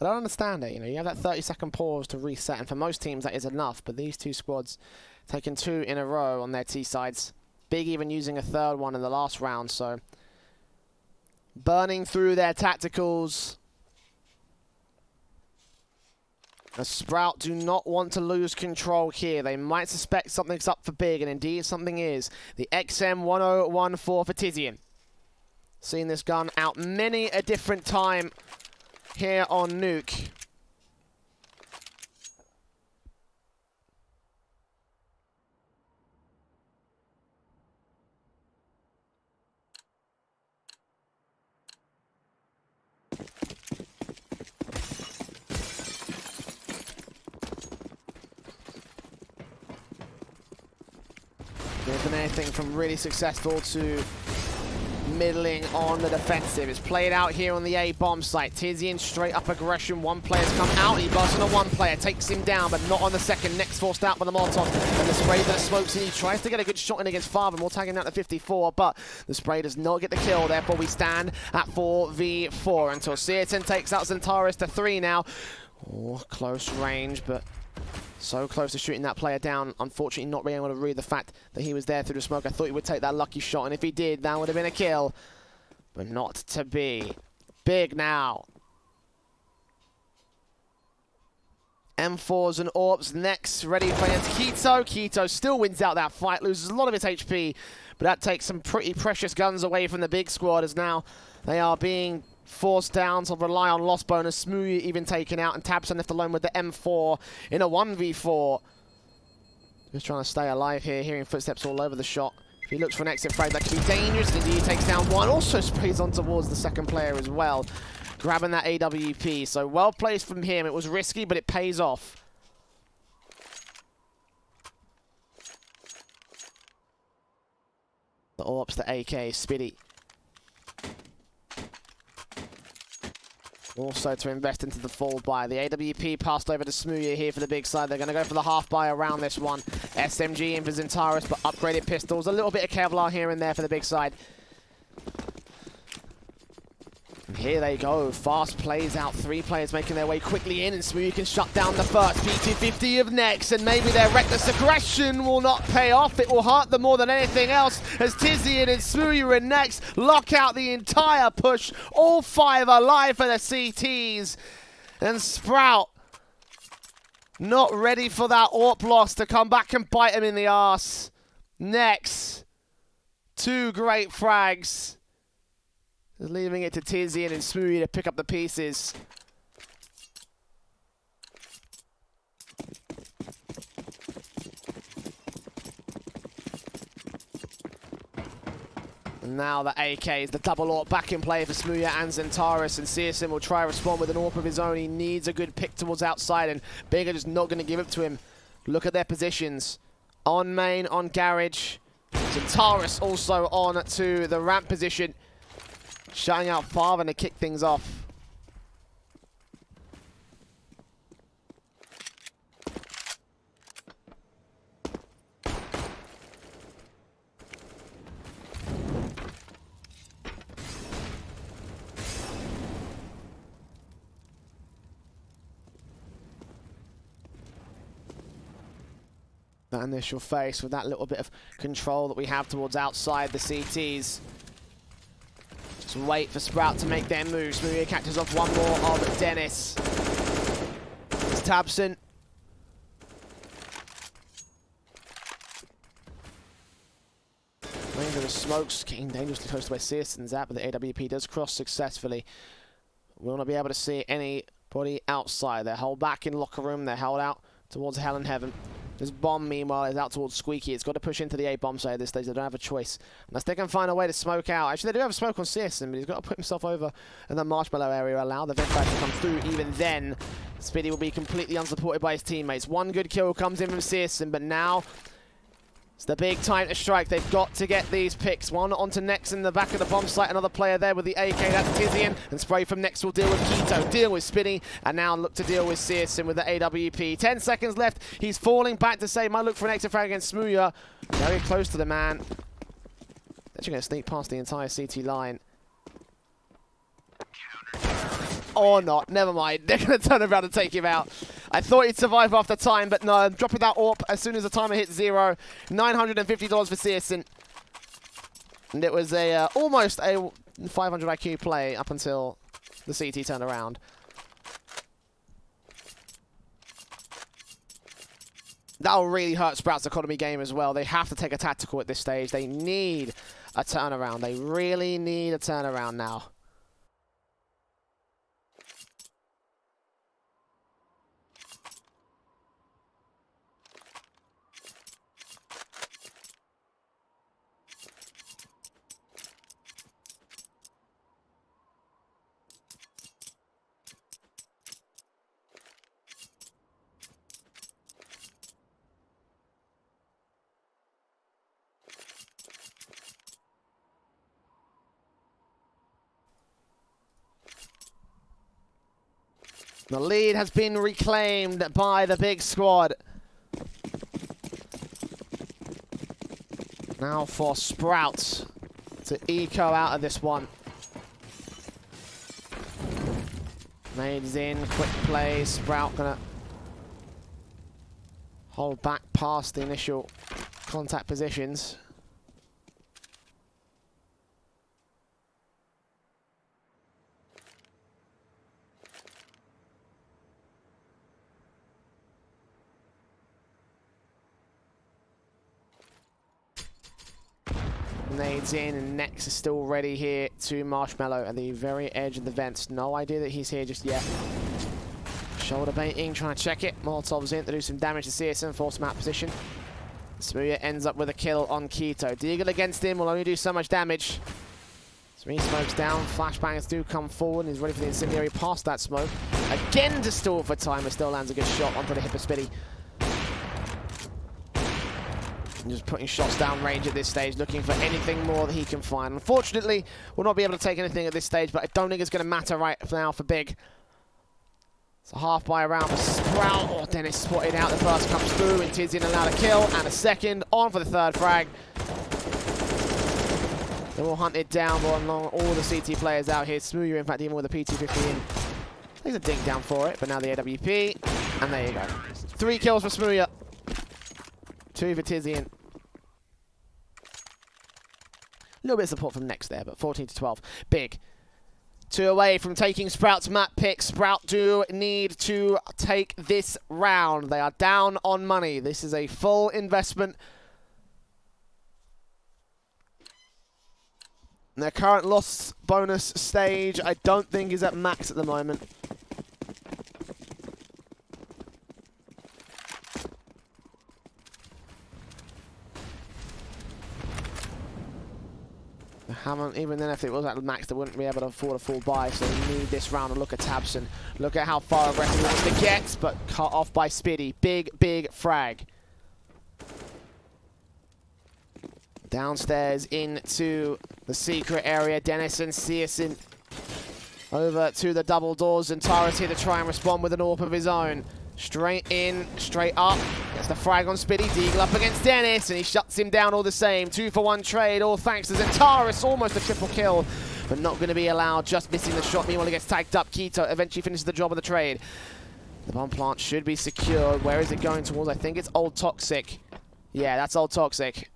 I don't understand it. You know, you have that 30-second pause to reset, and for most teams that is enough. But these 2 squads taking 2 in a row on their T sides. Big even using a 3rd one in the last round. So burning through their tacticals. The Sprout do not want to lose control here. They might suspect something's up for big, and indeed something is. The XM1014 for Tizian. Seen this gun out many a different time here on Nuke. There's been anything from really successful to middling on the defensive. It's played out here on the A bomb site. Tizian straight up aggression. One player's come out. He busts on a one player, takes him down, but not on the second. Next forced out by the Molotov. And the spray that smokes in. He tries to get a good shot in against Farben. We'll tag him out to 54, but the spray does not get the kill. Therefore, we stand at 4v4 until Seaton takes out Zentaris to 3 now. Oh, close range, but so close to shooting that player down. Unfortunately, not being able to read the fact that he was there through the smoke. I thought he would take that lucky shot, and if he did, that would have been a kill. But not to be. Big now. M4s and AWPs next, ready for Keto. Keto still wins out that fight, loses a lot of its HP, but that takes some pretty precious guns away from the big squad, as now they are being forced down to rely on lost bonus. Smoothie even taken out, and Tabson left alone with the M4 in a 1v4. Just trying to stay alive here, hearing footsteps all over the shot. If he looks for an exit frag, that could be dangerous. Indeed, he takes down one, also sprays on towards the second player as well, grabbing that AWP. So well placed from him. It was risky, but it pays off. The AWPs, the AK, Spiddy. Also to invest into the full buy. The AWP passed over to Smoothie here for the big side. They're going to go for the half buy around this one. SMG in for Zentaris, but upgraded pistols. A little bit of Kevlar here and there for the big side. And here they go. Fast plays out. 3 players making their way quickly in, and Smoothie can shut down the first. P250 of next, and maybe their reckless aggression will not pay off. It will hurt them more than anything else, as Tizian and Smoothie are next. Lock out the entire push. All 5 alive for the CTs. And Sprout not ready for that AWP loss to come back and bite him in the arse. Next. 2 great frags. Leaving it to Tizian and Smoothie to pick up the pieces. And now the AK is the double AWP back in play for Smoothie and Zentaris, and Searson will try to respond with an AWP of his own. He needs a good pick towards outside, and Bigger just not going to give it to him. Look at their positions. On main, on garage. Zentaris also on to the ramp position. Shutting out Farben to kick things off. That initial face with that little bit of control that we have towards outside the CTs. Just wait for Sprout to make their move. Smoothie catches off one more of Dennis. It's Tabson. Range of the smokes, getting dangerously close to where Searson's at, but the AWP does cross successfully. We'll not be able to see anybody outside. They're held back in locker room. They're held out towards Hell and Heaven. This bomb, meanwhile, is out towards Squeaky. It's got to push into the A-bomb side at this stage. They don't have a choice. Unless they can find a way to smoke out. Actually, they do have a smoke on Searson, but he's got to put himself over in the marshmallow area, allow the vent back to come through. Even then, Spiddy will be completely unsupported by his teammates. One good kill comes in from Searson, but now it's the big time to strike. They've got to get these picks. One onto Nex in the back of the bomb site. Another player there with the AK. That's Tizian. And Spray from Nex will deal with Keto. Deal with Spinny. And now look to deal with Searson with the AWP. 10 seconds left. He's falling back to save. Might look for an exit frag against Smooya. Very close to the man. Actually going to sneak past the entire CT line. Or not. Never mind. They're going to turn around and take him out. I thought he'd survive after time, but no. Dropping that AWP as soon as the timer hits 0. $950 for Searson. And it was a almost a 500 IQ play up until the CT turned around. That'll really hurt Sprout's economy game as well. They have to take a tactical at this stage. They need a turnaround. They really need a turnaround now. The lead has been reclaimed by the big squad. Now for Sprout to eco out of this one. Nades in, quick play. Sprout gonna hold back past the initial contact positions. Nades in, and Nex is still ready here to Marshmallow at the very edge of the vents. No idea that he's here just yet. Shoulder baiting, trying to check it. Molotov's in to do some damage to CSN, force him out of position. Smooya ends up with a kill on Keto. Deagle against him will only do so much damage. So he smokes down, flashbangs do come forward, and he's ready for the incendiary past that smoke. Again to stall for time, but still lands a good shot onto the hip of Spitty. Just putting shots down range at this stage, looking for anything more that he can find. Unfortunately, we'll not be able to take anything at this stage, but I don't think it's going to matter right now for Big. It's a half buy around for Sprout. Oh, Dennis spotted out. The first comes through, and Tizian allowed a kill, and a second on for the third frag. They will hunt it down along all the CT players out here. Smooya, in fact, even with a P250 in. There's a dink down for it, but now the AWP, and there you go. 3 kills for Smooya. 2 for Tizian. A little bit of support from Nex there, but 14 to 12. Big. 2 away from taking Sprout's map pick. Sprout do need to take this round. They are down on money. This is a full investment. Their current loss bonus stage, I don't think is at max at the moment. Even then, if it was at max, they wouldn't be able to afford a full buy, so they need this round. And look at Tabson. Look at how far aggressive he wants to get, but cut off by Spitty. Big, big frag. Downstairs into the secret area. Dennis and Searson over to the double doors, and Tara's here to try and respond with an AWP of his own. Straight in, straight up. Gets the frag on Spitty. Deagle up against Dennis, and he shuts him down all the same. 2-for-1 trade, all thanks to Zentaris. Almost a triple kill, but not going to be allowed. Just missing the shot. Meanwhile, he gets tagged up. Keto eventually finishes the job of the trade. The bomb plant should be secured. Where is it going towards? I think it's Old Toxic. Yeah, that's Old Toxic.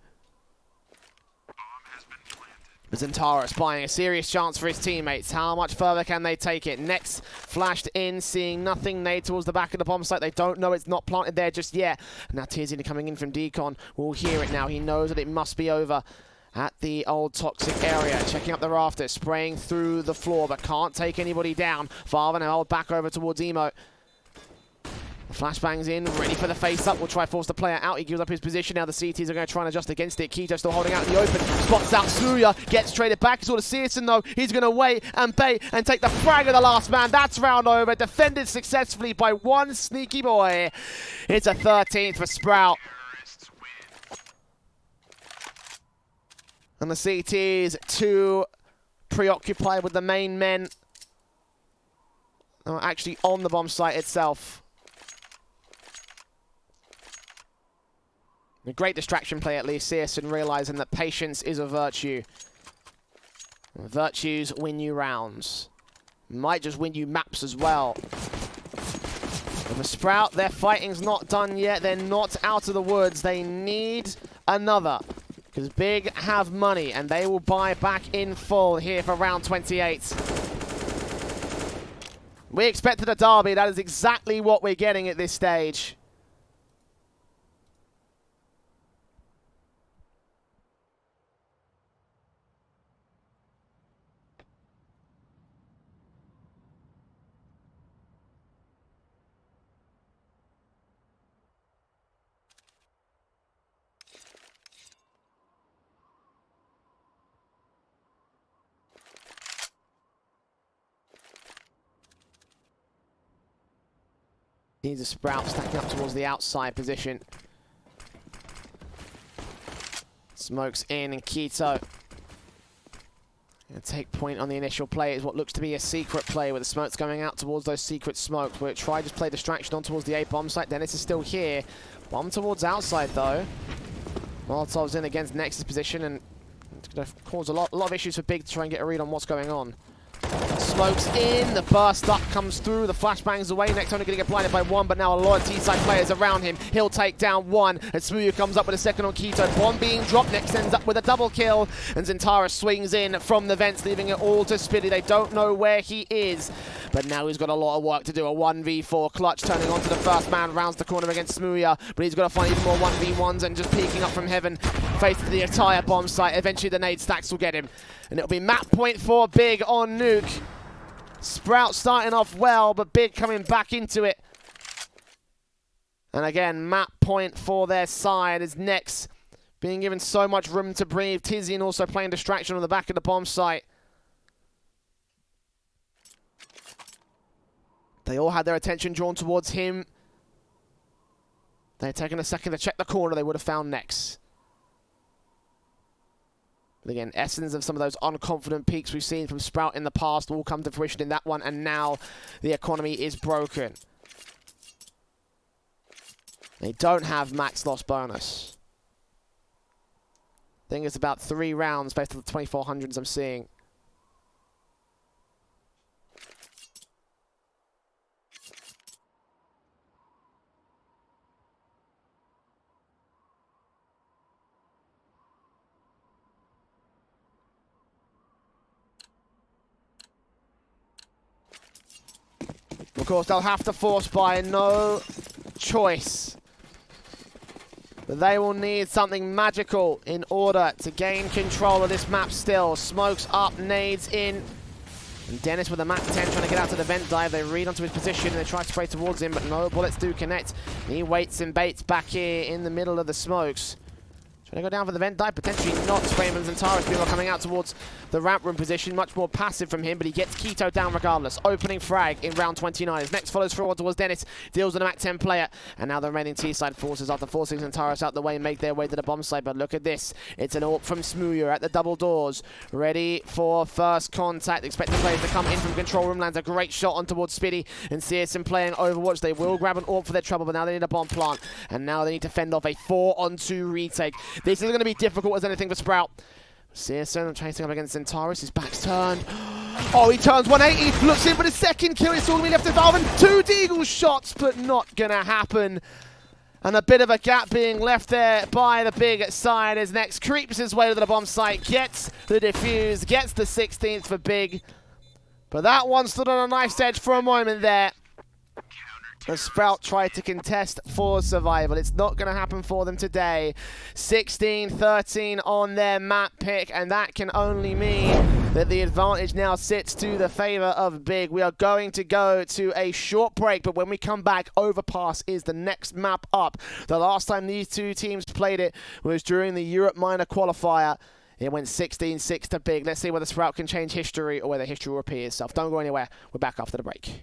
Zentara spying a serious chance for his teammates. How much further can they take it? Next flashed in, seeing nothing. Nade towards the back of the bomb site. They don't know it's not planted there just yet. Now Tizian coming in from Decon. We'll hear it now. He knows that it must be over at the Old Toxic area. Checking up the rafters, spraying through the floor, but can't take anybody down. Farther now back over towards Emo. Flashbangs in, ready for the face-up. Will try force the player out. He gives up his position. Now the CTs are going to try and adjust against it. Keto still holding out in the open. Spots out Smooya. Gets traded back. It's all to Searson, though. He's going to wait and bait and take the frag of the last man. That's round over. Defended successfully by one sneaky boy. It's a 13th for Sprout. And the CTs too preoccupied with the main men. They're actually on the bomb site itself. A great distraction play, at least. Searson realizing that patience is a virtue. Virtues win you rounds. Might just win you maps as well. With a Sprout, their fighting's not done yet. They're not out of the woods. They need another. Because Big have money, and they will buy back in full here for round 28. We expected a derby. That is exactly what we're getting at this stage. Needs a Sprout stacking up towards the outside position. Smokes in, and Keto gonna take point on the initial play. Is what looks to be a secret play with the smokes going out towards those secret smokes. Where it tried to play distraction on towards the A bomb site. Dennis is still here. Bomb towards outside though. Molotov's in against Nexus position, and it's gonna cause a lot of issues for Big to try and get a read on what's going on. Smokes in, the burst up comes through, the flashbangs away. Next only going to get blinded by one, but now a lot of T-side players around him. He'll take down one, and Smooya comes up with a second on Keto. Bomb being dropped, Next ends up with a double kill, and Zentara swings in from the vents, leaving it all to Spitty. They don't know where he is, but now he's got a lot of work to do. A 1v4 clutch turning onto the first man, rounds the corner against Smooya, but he's got to find even more 1v1s, and just peeking up from heaven, faced the entire bomb site. Eventually the nade stacks will get him, and it'll be map point for Big on Nuke. Sprout starting off well, but Big coming back into it. And again, map point for their side as Nex being given so much room to breathe. Tizian also playing distraction on the back of the bomb site. They all had their attention drawn towards him. They're taking a second to check the corner. They would have found Nex. But again, essence of some of those unconfident peaks we've seen from Sprout in the past will come to fruition in that one, and now the economy is broken. They don't have max loss bonus. I think it's about 3 rounds based on the 2400s I'm seeing. Of course, they'll have to force buy, no choice. But they will need something magical in order to gain control of this map still. Smokes up, nades in. And Dennis with a map 10 trying to get out to the vent dive. They read onto his position and they try to spray towards him, but no bullets do connect. He waits and baits back here in the middle of the smokes. Trying to go down for the vent dive, potentially not. Sprayman's and Tara's people coming out towards the ramp room position. Much more passive from him, but he gets Keto down regardless. Opening frag in round 29. His next follows forward towards Dennis, deals with a Mac 10 player, and now the remaining T-side forces, after forcing Zentaris out the way, make their way to the bomb site. But look at this. It's an AWP from Smooya at the double doors. Ready for first contact. Expecting players to come in from control room. Lands a great shot on towards Spitty, and CSM playing Overwatch. They will grab an AWP for their trouble, but now they need a bomb plant. And now they need to fend off a 4-on-2 retake. This is going to be difficult as anything for Sprout. CSM chasing up against Zentaris. His back's turned. Oh, he turns 180. Looks in for the second kill. It's all going to be left to Valvin. 2 Deagle shots, but not going to happen. And a bit of a gap being left there by the Big side as Next creeps his way to the bomb site. Gets the defuse. Gets the 16th for Big. But that one stood on a knife's edge for a moment there. The Sprout tried to contest for survival. It's not going to happen for them today. 16-13 on their map pick, and that can only mean that the advantage now sits to the favor of Big. We are going to go to a short break, but when we come back, Overpass is the next map up. The last time these two teams played it was during the Europe Minor Qualifier. It went 16-6 to Big. Let's see whether Sprout can change history or whether history will repeat itself. Don't go anywhere. We're back after the break.